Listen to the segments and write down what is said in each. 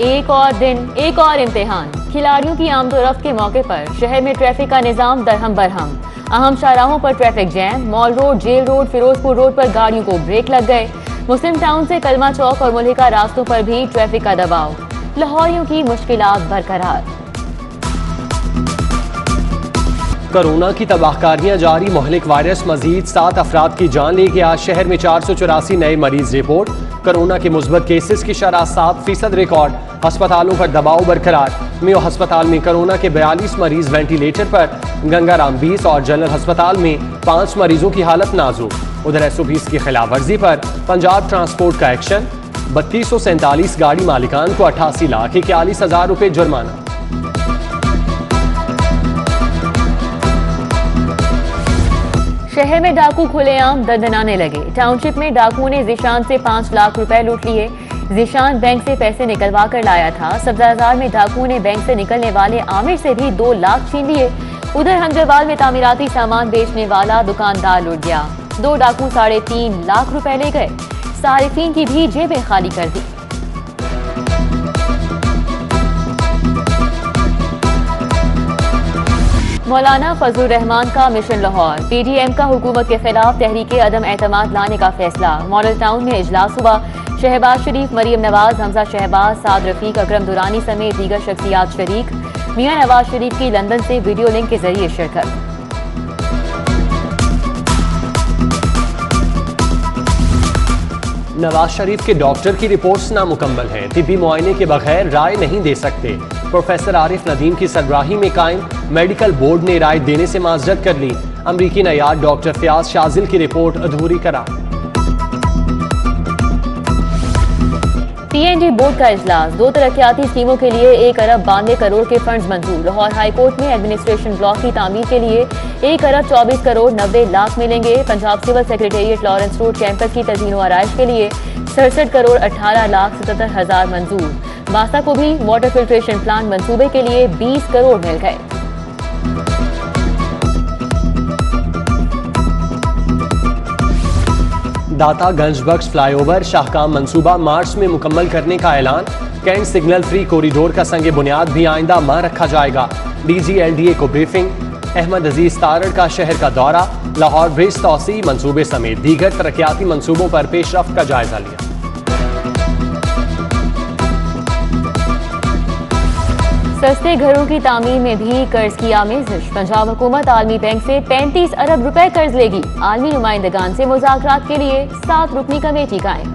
एक और दिन, एक और इम्तिहान। खिलाड़ियों की आमदोरफ्त के मौके पर शहर में ट्रैफिक का निजाम दरहम बरहम। अहम शाहराहों पर traffic jam. Mall Road, Jail Road, Ferozepur Road पर गाड़ियों को ब्रेक लग गए। मुस्लिम टाउन से कलमा चौक और मुल्हिका रास्तों पर भी ट्रैफिक का दबाव। लाहौरियों की मुश्किलात बरकरार। कोरोना की तबाहकारियां जारी। मोहलिक वायरस मजीद 7 अफराद की जान ले गया। शहर में 484 नए मरीज रिपोर्ट। कोरोना के मुस्बत केसेस की शरह 7% रिकॉर्ड। अस्पतालों पर दबाव बरकरार। मेयो अस्पताल में कोरोना के 42 मरीज वेंटिलेटर पर, गंगाराम 20 और जनरल अस्पताल में 5 मरीजों की हालत नाजुक। उधर SOPs की खिलाफ वर्जी पर पंजाब ट्रांसपोर्ट का एक्शन। 3247 गाड़ी मालिकान को 88,41,000 रुपए जुर्माना। शहर में डाकू खुलेआम दंदनाने लगे। टाउनशिप में डाकुओं ने जीशान से 5 लाख रुपए लूट लिए। जीशान बैंक से पैसे निकलवा कर लाया था। सब्जाजार में डाकुओं ने बैंक से निकलने वाले आमिर से भी 2 लाख छीन लिए। उधर हंजरवाल में तामीराती सामान बेचने वाला दुकानदार लूट गया। 2 डाकू 3.5 लाख रुपए ले गए। सारिफीन की भी जेबें खाली कर दी। मौलाना फजलुर रहमान का मिशन लाहौर। PDM का हुकूमत के खिलाफ तहरीके अदम एतमाद लाने का फैसला। मॉडल टाउन में इजलास हुआ। शहबाज शरीफ, मरियम नवाज, हमजा शहबाज, साद रफीक, अकरम दुरानी समेत दीगर शख्सियात शरीक। मियां नवाज शरीफ की लंदन से वीडियो लिंक के जरिए शिरकत। नवाज शरीफ के डॉक्टर की रिपोर्ट्स नामुकम्मल हैं। तिब्बी मुआयने के बगैर राय नहीं दे सकते। प्रोफेसर आरिफ नदीम की सरबराही में कायम मेडिकल बोर्ड ने राय देने से माजरत कर ली। अमरीकी नयार डॉक्टर फयाज शाजिल की रिपोर्ट अधूरी करार। PNG बोर्ड का इजलास। 2 तरक्याती स्कीमों के लिए 1 अरब 92 करोड़ के फंड्स मंजूर। लाहौर हाई कोर्ट में एडमिनिस्ट्रेशन ब्लॉक की तामीर के लिए 1 अरब 24 करोड़ 90 लाख मिलेंगे। Punjab Civil Secretariat Lawrence Road campus की तज़ीन व आराइश के लिए 67 करोड़ 18 लाख 77 हजार मंजूर। बासा को भी वाटर फिल्ट्रेशन प्लांट मंसूबे के लिए 20 करोड़ मिल गए। दाता गंजबख्श फ्लाईओवर शाहकाम मंसूबा मार्च में मुकम्मल करने का ऐलान। कैंट सिग्नल फ्री कॉरिडोर का संगे बुनियाद भी आइंदा माह रखा जाएगा। DG LDA को ब्रीफिंग। अहमद अजीज तारड़ का शहर का दौरा। लाहौर ब्रिज तौसी मंसूबे समेत दीगर तरक्याती मंसूबों पर पेशरफ्त का जायजा लिया। सस्ते घरों की तामीर में भी कर्ज की आमेजिश। पंजाब हुकूमत आलमी बैंक से 35 अरब रुपए कर्ज लेगी। आलमी नुमाइंदगान से मुज़ाकरात के लिए 7 रुकनी कमेटी कायम।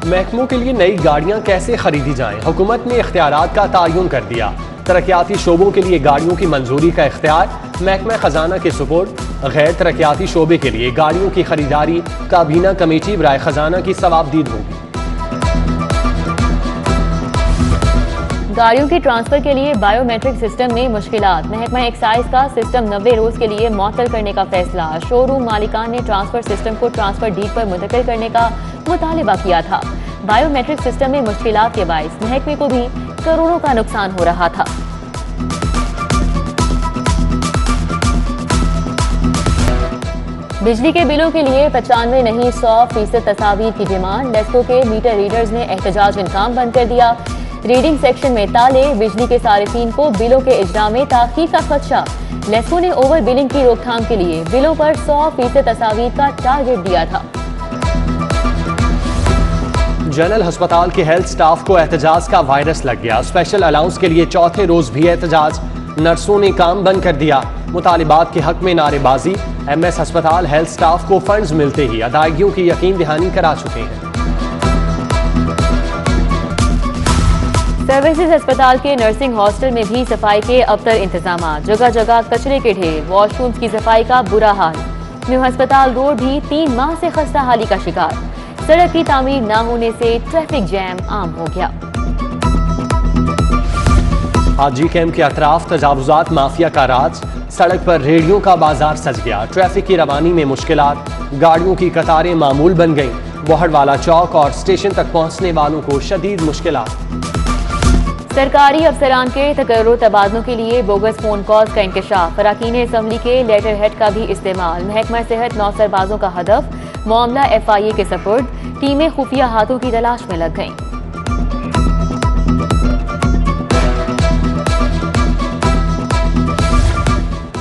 महकमों के लिए नई गाड़ियां कैसे खरीदी जाएं? हुकूमत ने इख्तियारात का तयन कर दिया। तरक्याती शोबों के लिए गाड़ियों की मंजूरी का इख्तियार महकमा खजाना के सुपुर्द। गैर तरक्याती शोबे के लिए गाड़ियों की खरीदारी काबीना कमेटी बराए खजाना की सवाबदीद होगी। गाड़ियों के ट्रांसफर के लिए बायोमेट्रिक सिस्टम में मुश्किलात। महकमा एक्साइज का सिस्टम 90 रोज के लिए मुअत्तल करने का फैसला। शोरूम मालिकान ने ट्रांसफर सिस्टम को ट्रांसफर डीड पर मुंतकिल करने का मुतालिबा किया था। बायोमेट्रिक सिस्टम में मुश्किलात के बाइस महकमे को भी करोड़ों का नुकसान हो रहा था। बिजली के बिलों के लिए 95 नहीं 100% तसावीर की डिमांड। लेस्को के मीटर रीडर्स ने एहतजाज काम बंद कर दिया। रीडिंग सेक्शन में ताले। बिजली के सारिफीन को बिलों के इजरा में ताखीर का खदशा। लेस्को ने ओवर बिलिंग की रोकथाम के लिए बिलों पर 100% तसावीर का टारगेट दिया था। जनरल अस्पताल के हेल्थ स्टाफ को एहतजाज का वायरस लग गया। स्पेशल अलाउंस के लिए चौथे रोज भी एहतजाज। नर्सों ने काम बंद कर दिया। मुतालिबात के हक में नारेबाजी। MS अस्पताल हेल्थ स्टाफ को फंड्स मिलते ही अदायगियों की यकीन दहानी करा चुके हैं। सर्विसेज अस्पताल के नर्सिंग हॉस्टल में भी सफाई के अबतर इंतजाम। जगह जगह कचरे के ढेर। वॉशरूम्स की सफाई का बुरा हाल। न्यू अस्पताल रोड भी 3 माह से खस्ता हाली का शिकार। सड़क की तामीर न होने से ट्रैफिक जैम आम हो गया। हाजी कैंप के अतराफ तजावुजात माफिया का राज। सड़क पर रेडियो का बाजार सज गया। ट्रैफिक की रवानी में मुश्किलात। गाड़ियों की कतारें मामूल बन गईं। बोहड़वाला चौक और स्टेशन तक पहुंचने वालों को शदीद मुश्किलात। सरकारी अफसरान के तकर्रुर तबादलों के लिए बोगस फोन कॉल्स का इंकशाफ। अरकान असम्बली के लेटर हेड का भी इस्तेमाल। महकमा सेहत 9 सरबाजों का हदफ। मामला FIA के सपुर्द। टीमें खुफिया हाथों की तलाश में लग गईं।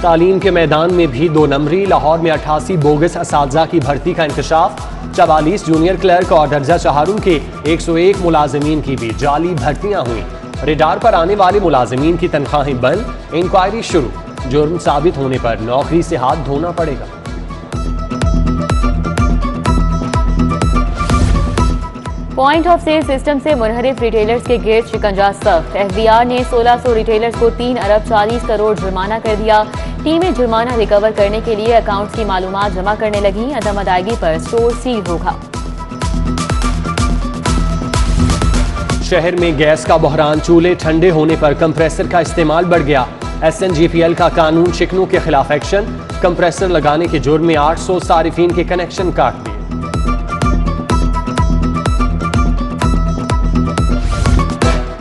तालीम के मैदान में भी 2 नंबरी। लाहौर में 88 बोगस असातिज़ा की भर्ती का इंकशाफ। 44 जूनियर क्लर्क और दर्जा चहारों के 101 मुलाजमीन की भी जाली भर्तियां हुई। रेडार पर आने वाले मुलाजमीन की तनख्वाहें बंद, इंक्वायरी शुरू। जुर्म साबित होने पर नौकरी से हाथ धोना पड़ेगा। पॉइंट ऑफ सेल सिस्टम से मुनहरिफ रिटेलर्स के गिर्द शिकंजा सख्त। FBR ने 1600 रिटेलर्स को 3 अरब 40 करोड़ जुर्माना कर दिया। टीमें जुर्माना रिकवर करने के लिए अकाउंट्स की मालूमात जमा करने लगी। अदम अदायगी पर स्टोर सील होगा। शहर में गैस का बहरान। चूल्हे ठंडे होने पर कंप्रेसर का इस्तेमाल बढ़ गया। SNGPL का कानून शिकनों के खिलाफ एक्शन। कंप्रेसर लगाने के जुर्म में 800 सारिफीन के कनेक्शन काट दिए।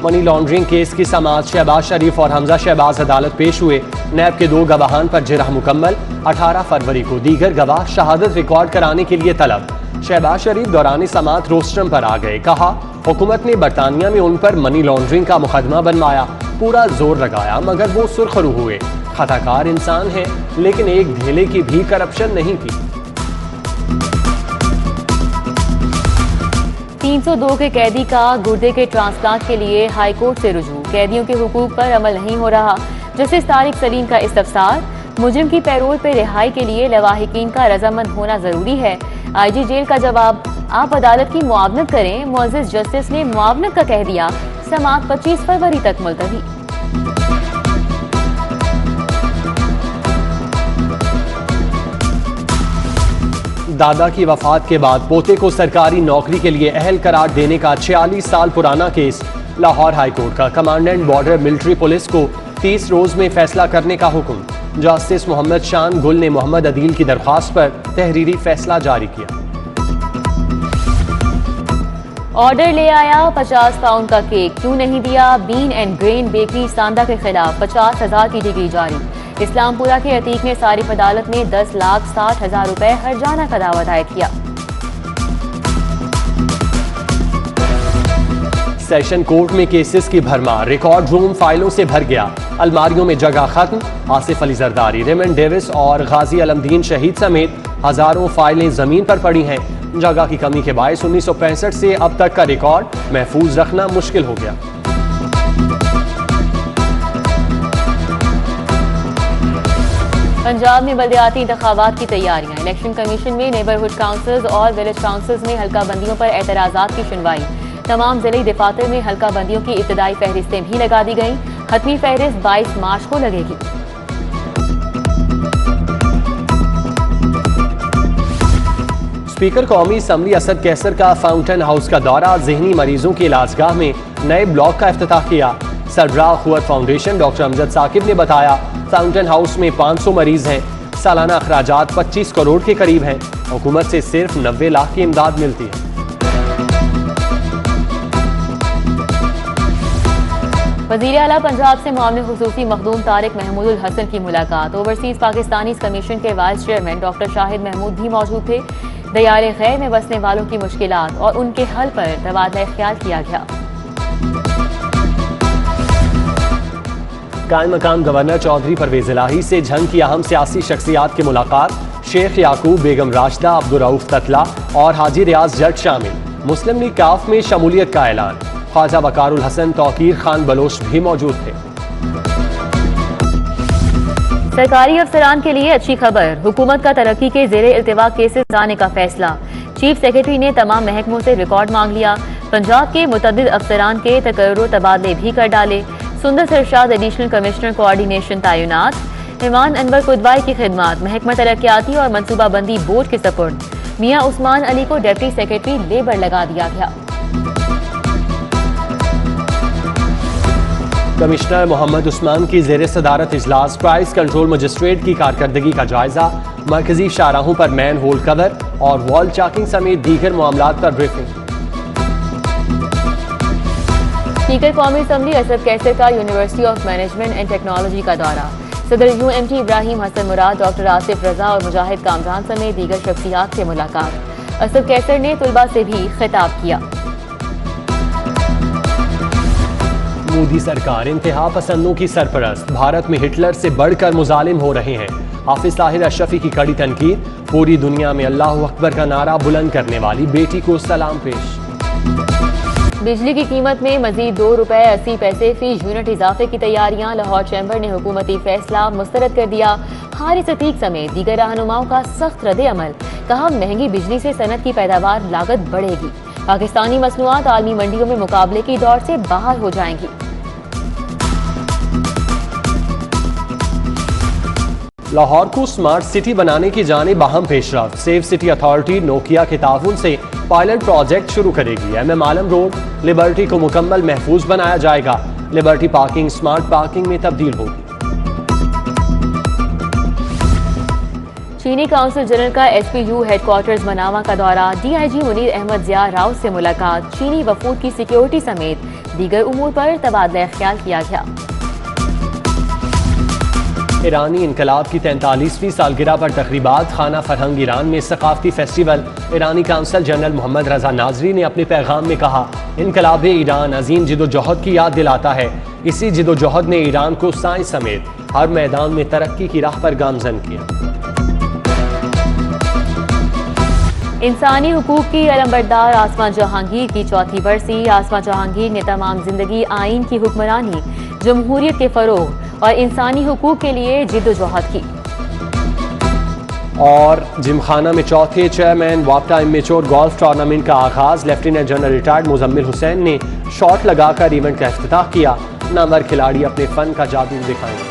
मनी लॉन्ड्रिंग केस की समाअत। शहबाज शरीफ और हमजा शहबाज अदालत पेश हुए। नैब के 2 गवाहान पर जिरह मुकम्मल। 18 फरवरी को दीगर गवाह शहादत रिकॉर्ड कराने के लिए तलब। शहबाज शरीफ दौरान समाअत रोस्ट्रम पर आ गए। कहा, हुकूमत ने बरतानिया में उन पर मनी लॉन्ड्रिंग का मुकदमा बनवाया, पूरा जोर लगाया, मगर वो सुरखरू हुए। खताकार इंसान है, लेकिन एक धेले की भी करप्शन नहीं की। 302 के कैदी का गुर्दे के ट्रांसप्लांट के लिए हाई कोर्ट से रुजू। कैदियों के हुकूक पर अमल नहीं हो रहा। जस्टिस तारिक सलीम का इस्तफसार। मुजरिम की पैरोल पर रिहाई के लिए लवाहिकीन का रजामंद होना जरूरी है। IG जेल का जवाब, आप अदालत की मुआवनत करें। मुअज़्ज़िज़ जस्टिस ने मुआवनत का कह दिया। समाअत 25 फरवरी तक मुलतवी। दादा की वफात के बाद पोते को सरकारी नौकरी के लिए अहल करार देने का 46 साल पुराना केस। लाहौर हाई कोर्ट का कमांडेंट बॉर्डर मिलिट्री पुलिस को 30 रोज में फैसला करने का हुक्म। जस्टिस मोहम्मद शान गुल ने मोहम्मद अदील की दरख्वास्त पर तहरीरी फैसला जारी किया। ऑर्डर ले आया 50 पाउंड का केक, क्यों नहीं दिया? बीन एंड ग्रेन बेकरी सांदा के खिलाफ 50,000 की डिग्री जारी। इस्लामपुरा के अतीक ने सारिफ अदालत में 10,60,000 रुपए हर्जाना का दावा दायर किया। सेशन कोर्ट में केसेस की भरमार। रिकॉर्ड रूम फाइलों से भर गया। अलमारियों में जगह खत्म। आसिफ अली जरदारी, रेमंड डेविस और गाजी अलमदीन शहीद समेत हजारों फाइलें जमीन पर पड़ी हैं। जगह की कमी के बायस 1965 से अब तक का रिकॉर्ड महफूज रखना मुश्किल हो गया। पंजाब में बल्दियाती इंतखाबात की तैयारियां। इलेक्शन कमीशन में नेबरहुड काउंसिल्स और विलेज काउंसिल्स में हल्का बंदियों पर एतराजात की सुनवाई। तमाम जिले दफातर में हल्का बंदियों की इब्तदाई फहरिस्तें भी लगा दी गईं। हतमी फहरिस्त 22 मार्च को लगेगी। स्पीकर कौमी असम्बली असद कैसर का फाउंटेन हाउस का दौरा। ज़हनी मरीजों की इलाजगाह में नए ब्लॉक का इफ्तिताह किया। सरबराह खुवत फाउंडेशन डॉक्टर अमजद साकिब ने बताया, फाउंटेन हाउस में 500 मरीज हैं। सालाना अखराजात 25 करोड़ के करीब हैं। हुकूमत से सिर्फ 90 लाख की इमदाद मिलती है। वज़ीर आला पंजाब से मामले खुसूसी मखदूम तारिक महमूदुल हसन की मुलाकात। ओवरसीज पाकिस्तानी कमीशन के vice chairman doctor Shahid Mahmood भी मौजूद थे। दयारे खैर में बसने वालों की मुश्किलात और उनके हल पर तबादला ख्याल किया गया। कायम मकाम गवर्नर चौधरी परवेज इलाही से जंग की अहम सियासी शख्सियात की मुलाकात। शेख याकूब, बेगम राशिदा, अब्दुल रऊफ ततला और हाजी रियाज जट शामिल। मुस्लिम लीग काफ में शमूलियत का ऐलान। ख्वाजा वकारुल हसन, तौकीर खान बलोच भी मौजूद थे। सरकारी अफसरान के लिए अच्छी खबर। हुकूमत का तरक्की के ज़ेरे इल्तिवा केसेस लाने का फैसला। चीफ सेक्रेटरी ने तमाम महकमों से रिकॉर्ड मांग लिया। पंजाब के मुतअद्दिद अफसरान के तकर्रुर तबादले भी कर डाले। सुंदर सरशाद एडिशनल कमिश्नर कोऑर्डिनेशन तैनात। ईमान अनवर कुदवाई की खिदमात महकमा तरक्याती और मनसूबाबंदी बोर्ड के सपुर्द। मियां उस्मान अली को डिप्टी सेक्रेटरी लेबर लगा दिया गया। कमिश्नर मोहम्मद उस्मान की ज़ेरे सदारत इजलास। प्राइस कंट्रोल मजिस्ट्रेट की कारकर्दगी का जायजा। मरकजी शाहराहों पर मैन होल कवर और वॉल चाकिंग समेत दीगर मामलात पर ब्रीफिंग। स्पीकर कौमी असम्बली असद कैसर का university of management and technology का दौरा। सदर UMT इब्राहिम हसन मुराद, डॉक्टर आसिफ रजा और मुजाहिद कामरान समेत दीगर शख्सियात से मुलाकात। असद कैसर ने तुलबा से भी खिताब किया। मोदी सरकार इंतहा पसंदों की सरपरस्त, भारत में हिटलर से बढ़कर मुजालिम हो रहे हैं। हाफिज ताहिर अशरफी की कड़ी तनकीद, पूरी दुनिया में अल्लाह अकबर का नारा बुलंद करने वाली बेटी को सलाम पेश। बिजली की कीमत में मजीद ₹2.80 फी यूनिट इजाफे की तैयारियां, लाहौर चैम्बर ने हुकूमती फैसला मुस्तरद कर दिया। हारिस अतीक समेत दीगर रहनुमाओं का सख्त रद्द अमल, कहा महंगी बिजली से सनत की पैदावार लागत बढ़ेगी। पाकिस्तानी मसनूआत आलमी मंडियों में मुकाबले की दौड़ से बाहर हो जाएंगी। लाहौर को स्मार्ट सिटी बनाने की जानिब अहम पेशरफ्त, सेफ सिटी अथॉरिटी नोकिया के ताउन से पायलट प्रोजेक्ट शुरू करेगी। MM आलम रोड लिबर्टी को मुकम्मल महफूज बनाया जाएगा। लिबर्टी पार्किंग स्मार्ट पार्किंग में तब्दील होगी। चीनी काउंसिल जनरल का SPU हेडक्वार्टर्स मनावा का दौरा, DIG मुनीर अहमद जिया राव से मुलाकात, चीनी वफूद की सिक्योरिटी समेत दीगर उमूर पर तबादला ख्याल किया गया। ईरानी इनकलाब की 43वीं सालगिरह पर तकरीबात, खाना फरहंग ईरान में सकाफती फेस्टिवल। ईरानी काउंसिल जनरल मोहम्मद रजा नाजरी ने अपने पैगाम में कहा, इनकलाब ईरान अजीम जिदोजहद की याद दिलाता है। इसी जिदोजहद ने ईरान को साइंस समेत हर मैदान में तरक्की की राह पर गामजन किया। इंसानी हुकूक की अलंबरदार आसमा जहांगीर की चौथी बरसी, आसमा जहांगीर ने तमाम जिंदगी आइन की हुक्मरानी, जमहूरियत के फरोग और इंसानी हुकूक के लिए जिद्दोजहद की। और जिमखाना में चौथे चेयरमैन वापटा इमेच्योर गोल्फ टूर्नामेंट का आगाज, lieutenant general retired Muzammil Hussain ने शॉट लगाकर इवेंट का इफ्तिताह किया। नामवर खिलाड़ी अपने फन का जादू दिखाएंगे।